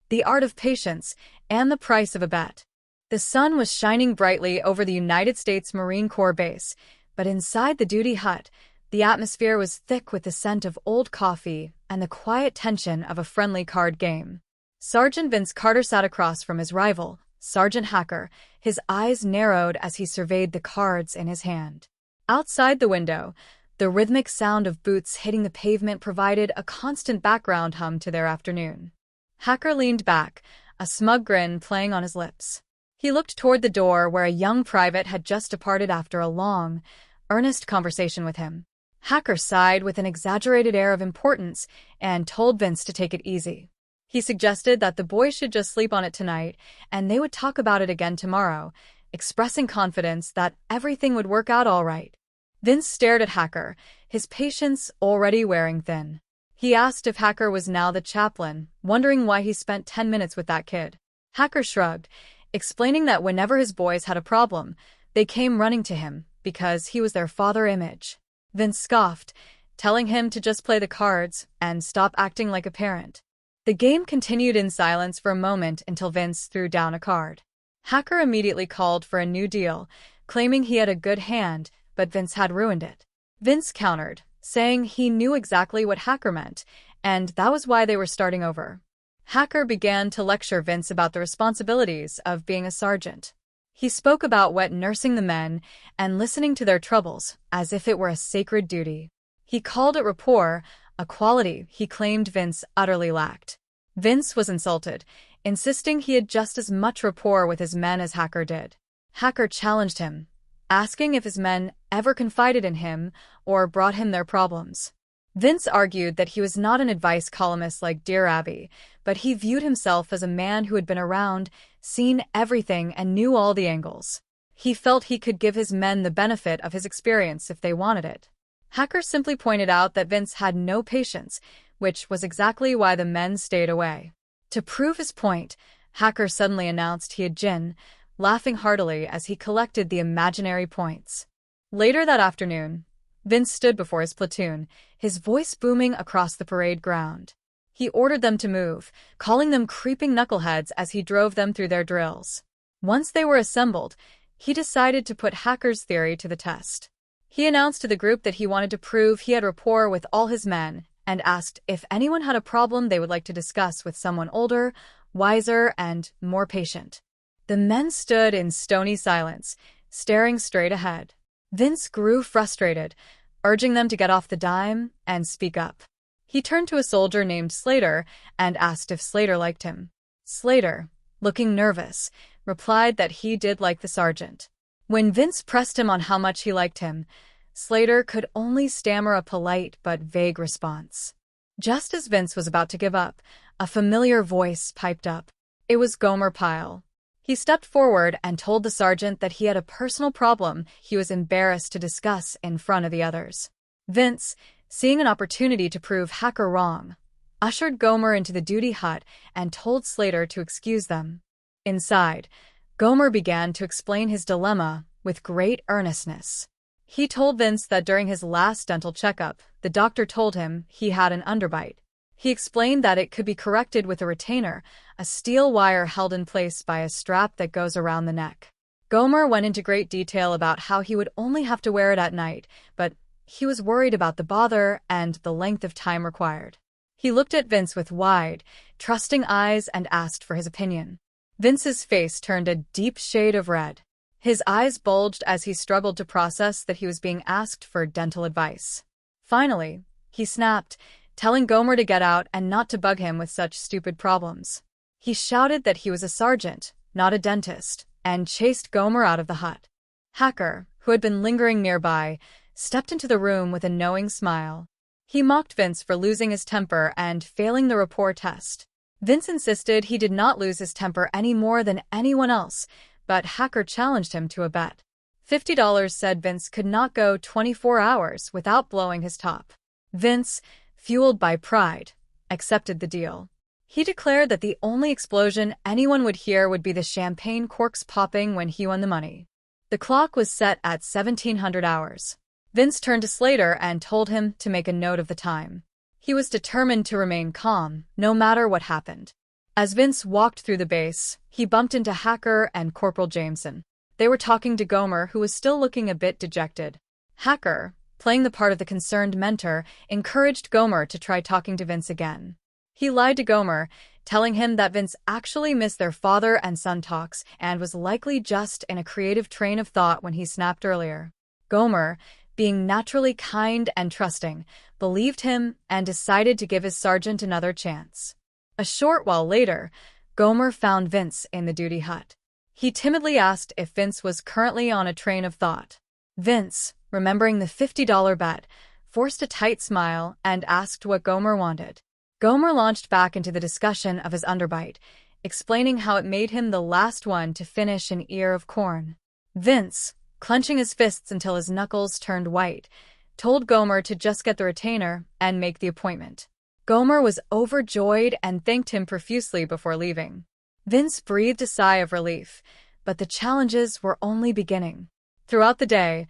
the art of patience, and the price of a bet. The sun was shining brightly over the United States Marine Corps base, but inside the duty hut, the atmosphere was thick with the scent of old coffee and the quiet tension of a friendly card game. Sergeant Vince Carter sat across from his rival, Sergeant Hacker, his eyes narrowed as he surveyed the cards in his hand. Outside the window, the rhythmic sound of boots hitting the pavement provided a constant background hum to their afternoon. Hacker leaned back, a smug grin playing on his lips. He looked toward the door where a young private had just departed after a long, earnest conversation with him. Hacker sighed with an exaggerated air of importance and told Vince to take it easy. He suggested that the boys should just sleep on it tonight and they would talk about it again tomorrow, expressing confidence that everything would work out all right. Vince stared at Hacker, his patience already wearing thin. He asked if Hacker was now the chaplain, wondering why he spent 10 minutes with that kid. Hacker shrugged, explaining that whenever his boys had a problem, they came running to him because he was their father image. Vince scoffed, telling him to just play the cards and stop acting like a parent. The game continued in silence for a moment until Vince threw down a card. Hacker immediately called for a new deal, claiming he had a good hand, but Vince had ruined it. Vince countered, saying he knew exactly what Hacker meant, and that was why they were starting over. Hacker began to lecture Vince about the responsibilities of being a sergeant. He spoke about wet nursing the men and listening to their troubles as if it were a sacred duty. He called it rapport, a quality he claimed Vince utterly lacked. Vince was insulted, insisting he had just as much rapport with his men as Hacker did. Hacker challenged him, asking if his men ever confided in him or brought him their problems. Vince argued that he was not an advice columnist like Dear Abby, but he viewed himself as a man who had been around, seen everything, and knew all the angles. He felt he could give his men the benefit of his experience if they wanted it. Hacker simply pointed out that Vince had no patience, which was exactly why the men stayed away. To prove his point, Hacker suddenly announced he had gin, laughing heartily as he collected the imaginary points. Later that afternoon, Vince stood before his platoon, his voice booming across the parade ground. He ordered them to move, calling them creeping knuckleheads as he drove them through their drills. Once they were assembled, he decided to put Hacker's theory to the test. He announced to the group that he wanted to prove he had rapport with all his men and asked if anyone had a problem they would like to discuss with someone older, wiser, and more patient. The men stood in stony silence, staring straight ahead. Vince grew frustrated, urging them to get off the dime and speak up. He turned to a soldier named Slater and asked if Slater liked him. Slater, looking nervous, replied that he did like the sergeant. When Vince pressed him on how much he liked him, Slater could only stammer a polite but vague response. Just as Vince was about to give up, a familiar voice piped up. It was Gomer Pyle. He stepped forward and told the sergeant that he had a personal problem he was embarrassed to discuss in front of the others. Vince, seeing an opportunity to prove Hacker wrong, ushered Gomer into the duty hut and told Slater to excuse them. Inside, Gomer began to explain his dilemma with great earnestness. He told Vince that during his last dental checkup, the doctor told him he had an underbite. He explained that it could be corrected with a retainer, a steel wire held in place by a strap that goes around the neck. Gomer went into great detail about how he would only have to wear it at night, but he was worried about the bother and the length of time required. He looked at Vince with wide, trusting eyes and asked for his opinion. Vince's face turned a deep shade of red. His eyes bulged as he struggled to process that he was being asked for dental advice. Finally, he snapped, telling Gomer to get out and not to bug him with such stupid problems. He shouted that he was a sergeant, not a dentist, and chased Gomer out of the hut. Hacker, who had been lingering nearby, stepped into the room with a knowing smile. He mocked Vince for losing his temper and failing the rapport test. Vince insisted he did not lose his temper any more than anyone else, but Hacker challenged him to a bet. $50 said Vince could not go 24 hours without blowing his top. Vince, fueled by pride, accepted the deal. He declared that the only explosion anyone would hear would be the champagne corks popping when he won the money. The clock was set at 1700 hours. Vince turned to Slater and told him to make a note of the time. He was determined to remain calm, no matter what happened. As Vince walked through the base, he bumped into Hacker and Corporal Jameson. They were talking to Gomer, who was still looking a bit dejected. Hacker, playing the part of the concerned mentor, encouraged Gomer to try talking to Vince again. He lied to Gomer, telling him that Vince actually missed their father and son talks and was likely just in a creative train of thought when he snapped earlier. Gomer, being naturally kind and trusting, believed him and decided to give his sergeant another chance. A short while later, Gomer found Vince in the duty hut. He timidly asked if Vince was currently on a train of thought. Vince, remembering the $50 bet, forced a tight smile and asked what Gomer wanted. Gomer launched back into the discussion of his underbite, explaining how it made him the last one to finish an ear of corn. Vince, clenching his fists until his knuckles turned white, told Gomer to just get the retainer and make the appointment. Gomer was overjoyed and thanked him profusely before leaving. Vince breathed a sigh of relief, but the challenges were only beginning. Throughout the day,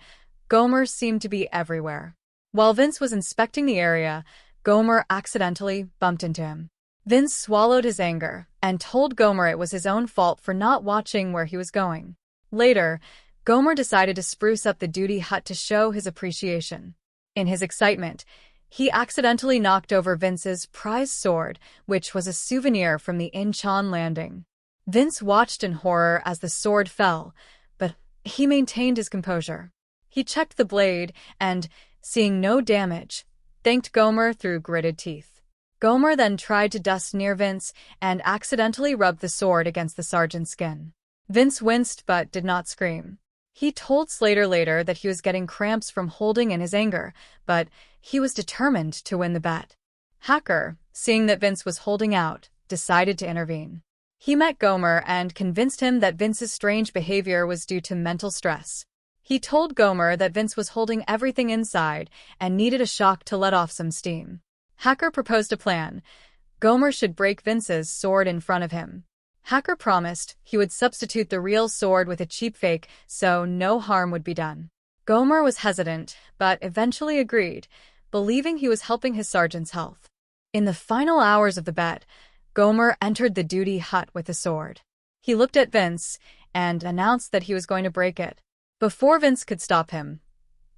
Gomer seemed to be everywhere. While Vince was inspecting the area, Gomer accidentally bumped into him. Vince swallowed his anger and told Gomer it was his own fault for not watching where he was going. Later, Gomer decided to spruce up the duty hut to show his appreciation. In his excitement, he accidentally knocked over Vince's prized sword, which was a souvenir from the Incheon landing. Vince watched in horror as the sword fell, but he maintained his composure. He checked the blade and, seeing no damage, thanked Gomer through gritted teeth. Gomer then tried to dust near Vince and accidentally rubbed the sword against the sergeant's skin. Vince winced but did not scream. He told Slater later that he was getting cramps from holding in his anger, but he was determined to win the bet. Hacker, seeing that Vince was holding out, decided to intervene. He met Gomer and convinced him that Vince's strange behavior was due to mental stress. He told Gomer that Vince was holding everything inside and needed a shock to let off some steam. Hacker proposed a plan. Gomer should break Vince's sword in front of him. Hacker promised he would substitute the real sword with a cheap fake so no harm would be done. Gomer was hesitant, but eventually agreed, believing he was helping his sergeant's health. In the final hours of the bet, Gomer entered the duty hut with the sword. He looked at Vince and announced that he was going to break it. Before Vince could stop him,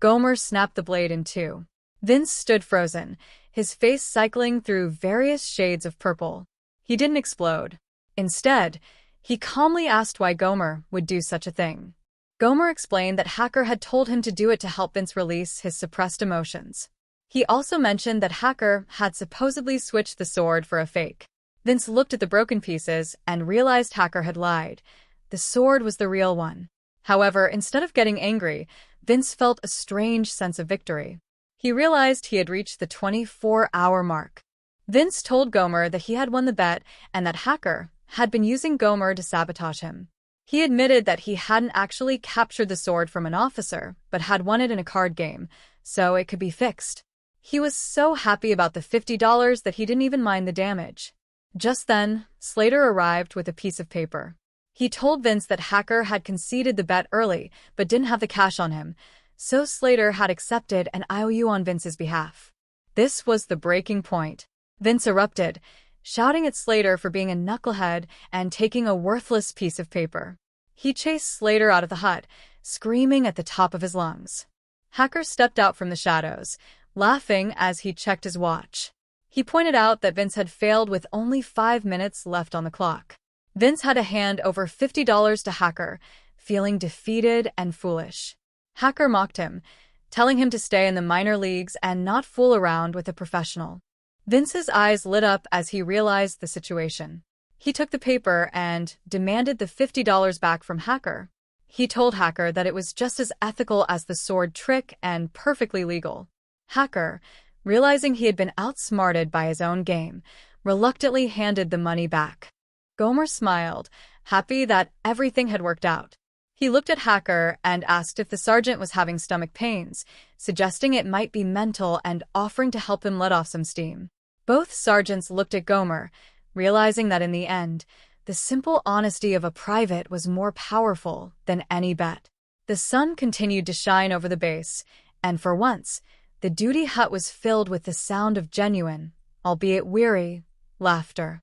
Gomer snapped the blade in two. Vince stood frozen, his face cycling through various shades of purple. He didn't explode. Instead, he calmly asked why Gomer would do such a thing. Gomer explained that Hacker had told him to do it to help Vince release his suppressed emotions. He also mentioned that Hacker had supposedly switched the sword for a fake. Vince looked at the broken pieces and realized Hacker had lied. The sword was the real one. However, instead of getting angry, Vince felt a strange sense of victory. He realized he had reached the 24-hour mark. Vince told Gomer that he had won the bet and that Hacker had been using Gomer to sabotage him. He admitted that he hadn't actually captured the sword from an officer, but had won it in a card game, so it could be fixed. He was so happy about the $50 that he didn't even mind the damage. Just then, Slater arrived with a piece of paper. He told Vince that Hacker had conceded the bet early, but didn't have the cash on him, so Slater had accepted an IOU on Vince's behalf. This was the breaking point. Vince erupted, shouting at Slater for being a knucklehead and taking a worthless piece of paper. He chased Slater out of the hut, screaming at the top of his lungs. Hacker stepped out from the shadows, laughing as he checked his watch. He pointed out that Vince had failed with only 5 minutes left on the clock. Vince had to hand over $50 to Hacker, feeling defeated and foolish. Hacker mocked him, telling him to stay in the minor leagues and not fool around with a professional. Vince's eyes lit up as he realized the situation. He took the paper and demanded the $50 back from Hacker. He told Hacker that it was just as ethical as the sword trick and perfectly legal. Hacker, realizing he had been outsmarted by his own game, reluctantly handed the money back. Gomer smiled, happy that everything had worked out. He looked at Hacker and asked if the sergeant was having stomach pains, suggesting it might be mental and offering to help him let off some steam. Both sergeants looked at Gomer, realizing that in the end, the simple honesty of a private was more powerful than any bet. The sun continued to shine over the base, and for once, the duty hut was filled with the sound of genuine, albeit weary, laughter.